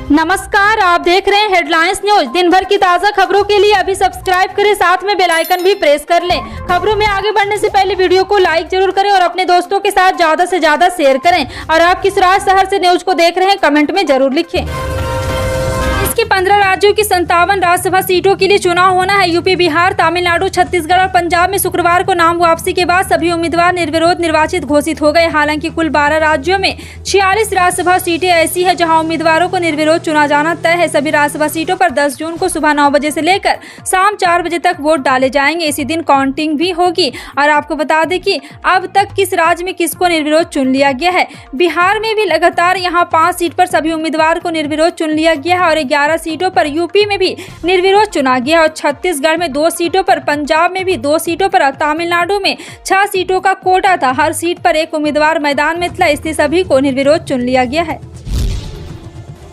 नमस्कार, आप देख रहे हैं हेडलाइंस न्यूज। दिन भर की ताज़ा खबरों के लिए अभी सब्सक्राइब करें, साथ में बेल आइकन भी प्रेस कर लें। खबरों में आगे बढ़ने से पहले वीडियो को लाइक जरूर करें और अपने दोस्तों के साथ ज्यादा से ज्यादा शेयर करें। और आप किस राज्य शहर से न्यूज को देख रहे हैं, कमेंट में जरूर लिखें। इसके 15 राज्यों की 57 राज्यसभा सीटों के लिए चुनाव होना है। यूपी, बिहार, तमिलनाडु, छत्तीसगढ़ और पंजाब में शुक्रवार को नाम वापसी के बाद सभी उम्मीदवार निर्विरोध निर्वाचित घोषित हो गए। हालांकि कुल 12 राज्यों में 46 राज्यसभा सीटें ऐसी हैं जहां उम्मीदवारों को निर्विरोध चुना जाना तय है। सभी राज्यसभा सीटों पर 10 जून को सुबह 9 बजे से लेकर शाम 4 बजे तक वोट डाले जाएंगे। इसी दिन काउंटिंग भी होगी। और आपको बता दें कि अब तक किस राज्य में किसको निर्विरोध चुन लिया गया है। बिहार में भी लगातार यहाँ 5 सीट पर सभी उम्मीदवार को निर्विरोध चुन लिया गया है और 11 सीटों पर यूपी में भी निर्विरोध चुना गया और छत्तीसगढ़ में 2 सीटों पर, पंजाब में भी 2 सीटों पर, तमिलनाडु में 6 सीटों का कोटा था। हर सीट पर एक उम्मीदवार मैदान में था, इसलिए सभी को निर्विरोध चुन लिया गया है।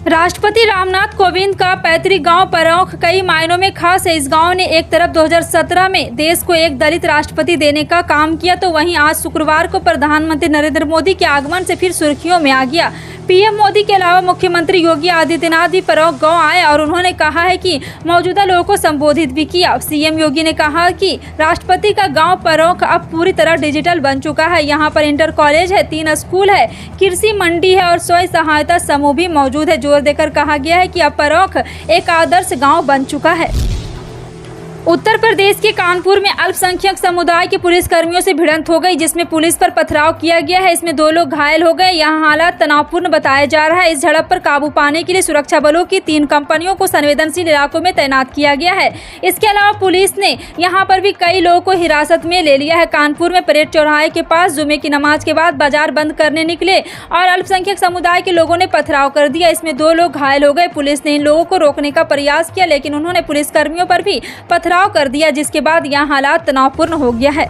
राष्ट्रपति रामनाथ कोविंद का पैतृक गांव परौख कई मायनों में खास है। इस गांव ने एक तरफ 2017 में देश को एक दलित राष्ट्रपति देने का काम किया, तो वहीं आज शुक्रवार को प्रधानमंत्री नरेंद्र मोदी के आगमन से फिर सुर्खियों में आ गया। पीएम मोदी के अलावा मुख्यमंत्री योगी आदित्यनाथ भी परौख गांव आए और उन्होंने कहा है कि मौजूदा लोगों को संबोधित भी किया। सीएम योगी ने कहा कि राष्ट्रपति का गांव परौख अब पूरी तरह डिजिटल बन चुका है। यहां पर इंटर कॉलेज है, 3 स्कूल है, कृषि मंडी है और स्वयं सहायता समूह भी मौजूद है। जोर देकर कहा गया है कि अब परौख एक आदर्श गाँव बन चुका है। उत्तर प्रदेश के कानपुर में अल्पसंख्यक समुदाय के पुलिस कर्मियों से भिड़ंत हो गई, जिसमें पुलिस पर पथराव किया गया है। इसमें 2 लोग घायल हो गए। यहां हालात तनावपूर्ण बताया जा रहा है। इस झड़प पर काबू पाने के लिए सुरक्षा बलों की 3 कंपनियों को संवेदनशील इलाकों में तैनात किया गया है। इसके अलावा पुलिस ने यहां पर भी कई लोगों को हिरासत में ले लिया है। कानपुर में परेड चौराहे के पास जुमे की नमाज के बाद बाजार बंद करने निकले और अल्पसंख्यक समुदाय के लोगों ने पथराव कर दिया। इसमें 2 लोग घायल हो गए। पुलिस ने इन लोगों को रोकने का प्रयास किया, लेकिन उन्होंने पुलिसकर्मियों पर भी पथराव कर दिया, जिसके बाद यहां हालात तनावपूर्ण हो गया है।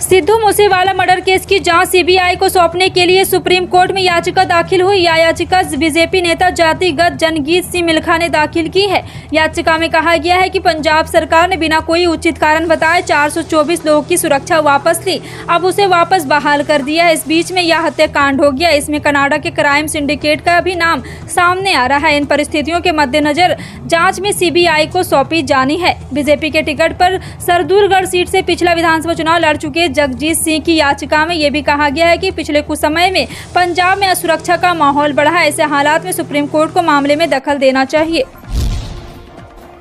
सिद्धू मूसेवाला मर्डर केस की जांच सीबीआई को सौंपने के लिए सुप्रीम कोर्ट में याचिका दाखिल हुई। यह याचिका बीजेपी नेता जातिगत जनगीत सिंह मिल्खा ने दाखिल की है। याचिका में कहा गया है कि पंजाब सरकार ने बिना कोई उचित कारण बताए 424 लोगों की सुरक्षा वापस ली, अब उसे वापस बहाल कर दिया है। इस बीच में यह हत्याकांड हो गया। इसमें कनाडा के क्राइम सिंडिकेट का भी नाम सामने आ रहा है। इन परिस्थितियों के मद्देनजर जाँच में सीबीआई को सौंपी जानी है। बीजेपी के टिकट पर सरदूलगढ़ सीट से पिछला विधानसभा चुनाव लड़ चुके जगजीत सिंह की याचिका में यह भी कहा गया है कि पिछले कुछ समय में पंजाब में असुरक्षा का माहौल बढ़ा है। ऐसे हालात में सुप्रीम कोर्ट को मामले में दखल देना चाहिए।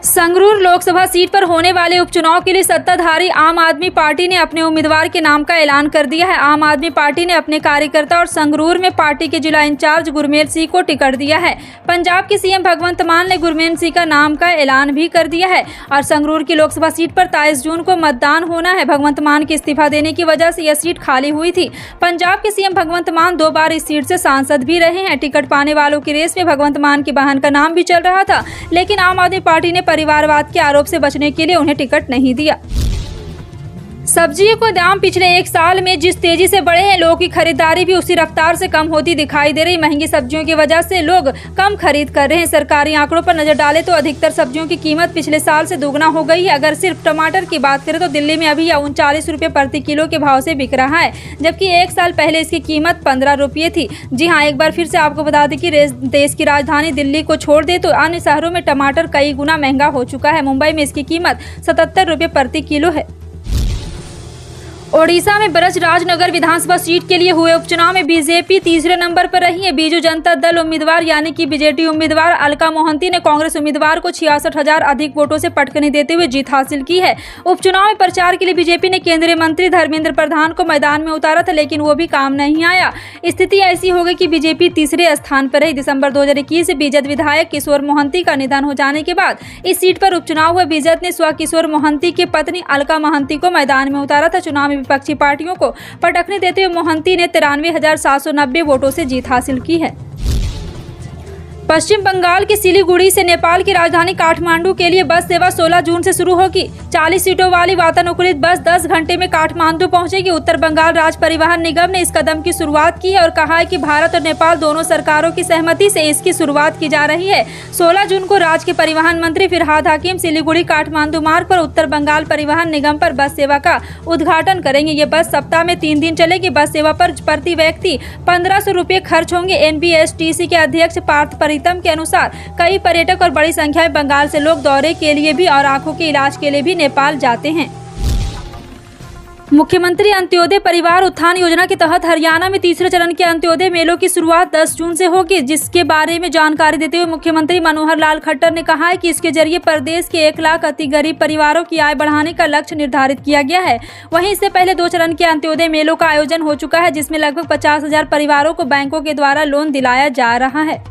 संगरूर लोकसभा सीट पर होने वाले उपचुनाव के लिए सत्ताधारी आम आदमी पार्टी ने अपने उम्मीदवार के नाम का ऐलान कर दिया है। आम आदमी पार्टी ने अपने कार्यकर्ता और संगरूर में पार्टी के जिला इंचार्ज गुरमेल सिंह को टिकट दिया है। पंजाब के सीएम भगवंत मान ने गुरमेल सिंह का नाम का ऐलान भी कर दिया है और संगरूर की लोकसभा सीट पर 23 जून को मतदान होना है। भगवंत मान के इस्तीफा देने की वजह से यह सीट खाली हुई थी। पंजाब के सीएम भगवंत मान 2 बार इस सीट से सांसद भी रहे हैं। टिकट पाने वालों की रेस में भगवंत मान की बहन का नाम भी चल रहा था, लेकिन आम आदमी पार्टी ने परिवारवाद के आरोप से बचने के लिए उन्हें टिकट नहीं दिया। सब्जियों के दाम पिछले 1 साल में जिस तेजी से बढ़े हैं, लोगों की खरीदारी भी उसी रफ्तार से कम होती दिखाई दे रही। महंगी सब्जियों की वजह से लोग कम खरीद कर रहे हैं। सरकारी आंकड़ों पर नजर डालें तो अधिकतर सब्जियों की कीमत पिछले साल से दोगुना हो गई है। अगर सिर्फ टमाटर की बात करें तो दिल्ली में अभी 39 रुपये प्रति किलो के भाव से बिक रहा है, जबकि 1 साल पहले इसकी कीमत 15 रुपये थी। जी हाँ, एक बार फिर से आपको बता दें कि देश की राजधानी दिल्ली को छोड़ दे तो अन्य शहरों में टमाटर कई गुना महंगा हो चुका है। मुंबई में इसकी कीमत 77 रुपये प्रति किलो है। ओडिशा में ब्रजराजनगर विधानसभा सीट के लिए हुए उपचुनाव में बीजेपी तीसरे नंबर पर रही है। बीजू जनता दल उम्मीदवार यानी कि बीजेडी उम्मीदवार अलका मोहंती ने कांग्रेस उम्मीदवार को 66,000 अधिक वोटों से पटकनी देते हुए जीत हासिल की है। उपचुनाव में प्रचार के लिए बीजेपी ने केंद्रीय मंत्री धर्मेंद्र प्रधान को मैदान में उतारा था, लेकिन वो भी काम नहीं आया। स्थिति ऐसी हो गई कि बीजेपी तीसरे स्थान पर रही। दिसंबर 2021 से बीजेद विधायक किशोर मोहंती का निधन हो जाने के बाद इस सीट पर उपचुनाव हुए। बीजेद ने स्व किशोर मोहंती की पत्नी अलका मोहंती को मैदान में उतारा था। चुनाव में विपक्षी पार्टियों को पटकने देते हुए मोहंती ने 93,790 वोटों से जीत हासिल की है। पश्चिम बंगाल के सिलीगुड़ी से नेपाल की राजधानी काठमांडू के लिए बस सेवा 16 जून से शुरू होगी। 40 सीटों वाली वातानुकूलित बस 10 घंटे में काठमांडू पहुंचेगी। उत्तर बंगाल राज्य परिवहन निगम ने इस कदम की शुरुआत की है और कहा है कि भारत और नेपाल दोनों सरकारों की सहमति से इसकी शुरुआत की जा रही है। 16 जून को राज्य के परिवहन मंत्री फिरहाद हकीम सिलीगुड़ी काठमांडू मार्ग पर उत्तर बंगाल परिवहन निगम पर बस सेवा का उद्घाटन करेंगे। ये बस सप्ताह में 3 दिन चलेगी। बस सेवा पर प्रति व्यक्ति 1500 रुपये खर्च होंगे। NBSTC के अध्यक्ष पार्थ प्रीतम के अनुसार कई पर्यटक और बड़ी संख्या में बंगाल से लोग दौरे के लिए भी और आंखों के इलाज के लिए भी नेपाल जाते हैं। मुख्यमंत्री अंत्योदय परिवार उत्थान योजना के तहत हरियाणा में तीसरे चरण के अंत्योदय मेलों की शुरुआत 10 जून से होगी, जिसके बारे में जानकारी देते हुए मुख्यमंत्री मनोहर लाल खट्टर ने कहा है कि इसके जरिए प्रदेश के 1 लाख अति गरीब परिवारों की आय बढ़ाने का लक्ष्य निर्धारित किया गया है। वहीं इससे पहले 2 चरण के अंत्योदय मेलों का आयोजन हो चुका है, जिसमें लगभग 50,000 परिवारों को बैंकों के द्वारा लोन दिलाया जा रहा है।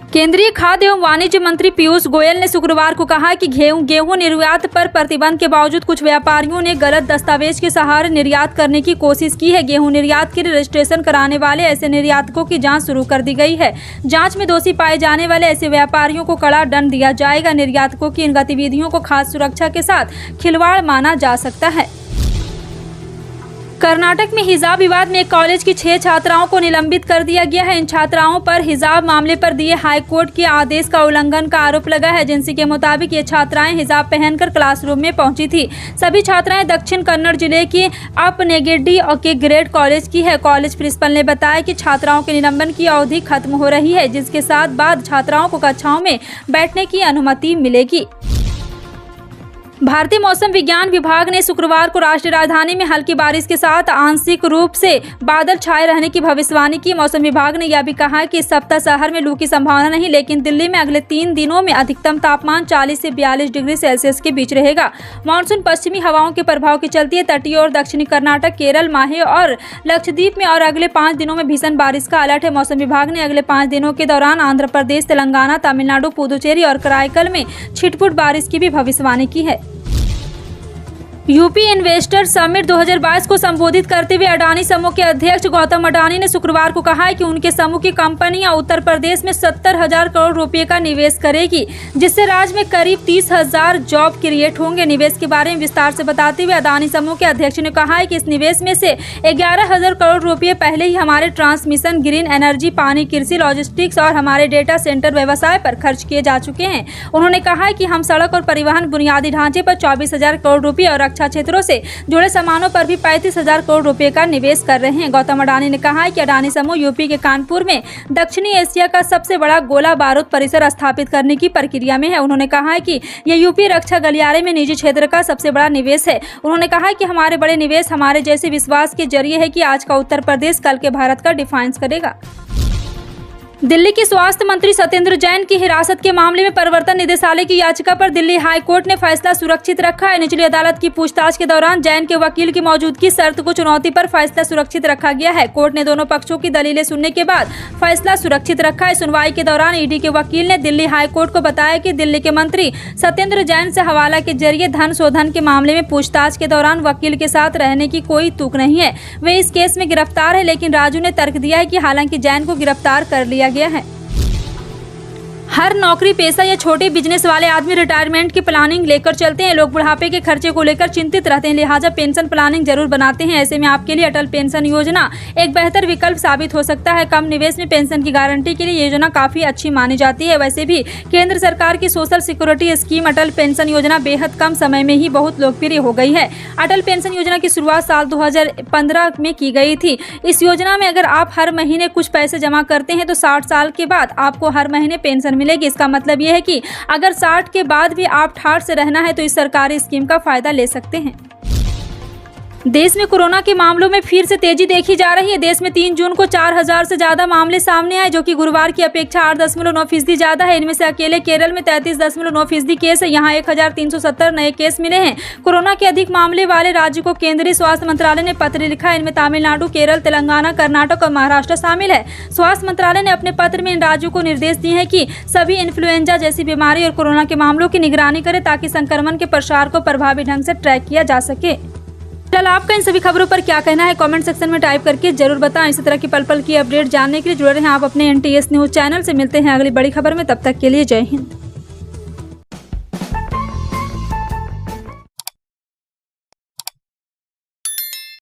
केंद्रीय खाद्य एवं वाणिज्य मंत्री पीयूष गोयल ने शुक्रवार को कहा कि गेहूं निर्यात पर प्रतिबंध के बावजूद कुछ व्यापारियों ने गलत दस्तावेज के सहारे निर्यात करने की कोशिश की है। गेहूं निर्यात के लिए रजिस्ट्रेशन कराने वाले ऐसे निर्यातकों की जांच शुरू कर दी गई है। जांच में दोषी पाए जाने वाले ऐसे व्यापारियों को कड़ा दंड दिया जाएगा। निर्यातकों की इन गतिविधियों को खाद्य सुरक्षा के साथ खिलवाड़ माना जा सकता है। कर्नाटक में हिजाब विवाद में एक कॉलेज की 6 छात्राओं को निलंबित कर दिया गया है। इन छात्राओं पर हिजाब मामले पर दिए हाईकोर्ट के आदेश का उल्लंघन का आरोप लगा है। एजेंसी के मुताबिक ये छात्राएं हिजाब पहनकर क्लासरूम में पहुंची थी। सभी छात्राएं दक्षिण कन्नड़ जिले के अपनेगेड्डी के ग्रेड कॉलेज की है। कॉलेज प्रिंसिपल ने बताया कि छात्राओं के निलंबन की अवधि खत्म हो रही है, जिसके साथ बाद छात्राओं को कक्षाओं में बैठने की अनुमति मिलेगी। भारतीय मौसम विज्ञान विभाग ने शुक्रवार को राष्ट्रीय राजधानी में हल्की बारिश के साथ आंशिक रूप से बादल छाए रहने की भविष्यवाणी की। मौसम विभाग ने यह भी कहा कि इस सप्ताह शहर में लू की संभावना नहीं, लेकिन दिल्ली में अगले 3 दिनों में अधिकतम तापमान 40 से 42 डिग्री सेल्सियस के बीच रहेगा। मानसून पश्चिमी हवाओं के प्रभाव के चलते तटीय और दक्षिणी कर्नाटक, केरल, माहे और लक्षद्वीप में और अगले 5 दिनों में भीषण बारिश का अलर्ट है। मौसम विभाग ने अगले 5 दिनों के दौरान आंध्र प्रदेश, तेलंगाना, तमिलनाडु, पुदुचेरी और कराईकल में छिटपुट बारिश की भी भविष्यवाणी की है। यूपी इन्वेस्टर समिट 2022 को संबोधित करते हुए अडानी समूह के अध्यक्ष गौतम अडानी ने शुक्रवार को कहा है कि उनके समूह की कंपनियां उत्तर प्रदेश में 70,000 करोड़ रुपए का निवेश करेगी, जिससे राज्य में करीब 30,000 जॉब क्रिएट होंगे। निवेश के बारे में विस्तार से बताते हुए अडानी समूह के अध्यक्ष ने कहा है कि इस निवेश में से 11,000 करोड़ रुपये पहले ही हमारे ट्रांसमिशन, ग्रीन एनर्जी, पानी, कृषि, लॉजिस्टिक्स और हमारे डेटा सेंटर व्यवसाय पर खर्च किए जा चुके हैं। उन्होंने कहा है कि हम सड़क और परिवहन बुनियादी ढांचे पर 24,000 करोड़ रुपये और क्षेत्रों से जुड़े सामानों पर भी 35,000 करोड़ रुपए का निवेश कर रहे हैं। गौतम अडानी ने कहा है कि अडानी समूह यूपी के कानपुर में दक्षिणी एशिया का सबसे बड़ा गोला बारूद परिसर स्थापित करने की प्रक्रिया में है। उन्होंने कहा है कि यह यूपी रक्षा गलियारे में निजी क्षेत्र का सबसे बड़ा निवेश है। उन्होंने कहा है कि हमारे बड़े निवेश हमारे जैसे विश्वास के जरिए है कि आज का उत्तर प्रदेश कल के भारत का डिफाइंस करेगा। दिल्ली के स्वास्थ्य मंत्री सत्येंद्र जैन की हिरासत के मामले में प्रवर्तन निदेशालय की याचिका पर दिल्ली हाई कोर्ट ने फैसला सुरक्षित रखा है। निचली अदालत की पूछताछ के दौरान जैन के वकील की मौजूदगी शर्त को चुनौती पर फैसला सुरक्षित रखा गया है। कोर्ट ने दोनों पक्षों की दलीलें सुनने के बाद फैसला सुरक्षित रखा है। सुनवाई के दौरान ईडी के वकील ने दिल्ली हाई कोर्ट को बताया कि दिल्ली के मंत्री सत्येंद्र जैन से हवाला के जरिए धन शोधन के मामले में पूछताछ के दौरान वकील के साथ रहने की कोई तुक नहीं है। वे इस केस में गिरफ्तार है, लेकिन राजू ने तर्क दिया है कि हालांकि जैन को गिरफ्तार कर लिया गया है। हर नौकरी पेशा या छोटे बिजनेस वाले आदमी रिटायरमेंट की प्लानिंग लेकर चलते हैं। लोग बुढ़ापे के खर्चे को लेकर चिंतित रहते हैं, लिहाजा पेंशन प्लानिंग जरूर बनाते हैं। ऐसे में आपके लिए अटल पेंशन योजना एक बेहतर विकल्प साबित हो सकता है। कम निवेश में पेंशन की गारंटी के लिए योजना काफी अच्छी मानी जाती है। वैसे भी केंद्र सरकार की सोशल सिक्योरिटी स्कीम अटल पेंशन योजना बेहद कम समय में ही बहुत लोकप्रिय हो गई है। अटल पेंशन योजना की शुरुआत साल 2015 में की गई थी। इस योजना में अगर आप हर महीने कुछ पैसे जमा करते हैं तो 60 साल के बाद आपको हर महीने पेंशन मिलेगी। इसका मतलब यह है कि अगर 60 के बाद भी आप ठाठ से रहना है तो इस सरकारी स्कीम का फायदा ले सकते हैं। देश में कोरोना के मामलों में फिर से तेजी देखी जा रही है। देश में 3 जून को 4,000 से ज्यादा मामले सामने आए, जो कि गुरुवार की अपेक्षा 8.9% ज्यादा है। इनमें से अकेले केरल में 33.9% केस है। यहाँ 1,370 नए केस मिले हैं। कोरोना के अधिक मामले वाले राज्य को केंद्रीय स्वास्थ्य मंत्रालय ने पत्र लिखा है। इनमें तमिलनाडु, केरल, तेलंगाना, कर्नाटक और महाराष्ट्र शामिल है। स्वास्थ्य मंत्रालय ने अपने पत्र में इन राज्यों को निर्देश दिए हैं कि सभी इन्फ्लुएंजा जैसी बीमारी और कोरोना के मामलों की निगरानी करें, ताकि संक्रमण के प्रसार को प्रभावी ढंग से ट्रैक किया जा सके। फिलहाल आपका इन सभी खबरों पर क्या कहना है, कमेंट सेक्शन में टाइप करके जरूर बताएं। इसी तरह की पल पल की अपडेट जानने के लिए जुड़े रहें आप अपने NTS न्यूज चैनल से। मिलते हैं अगली बड़ी खबर में, तब तक के लिए जय हिंद।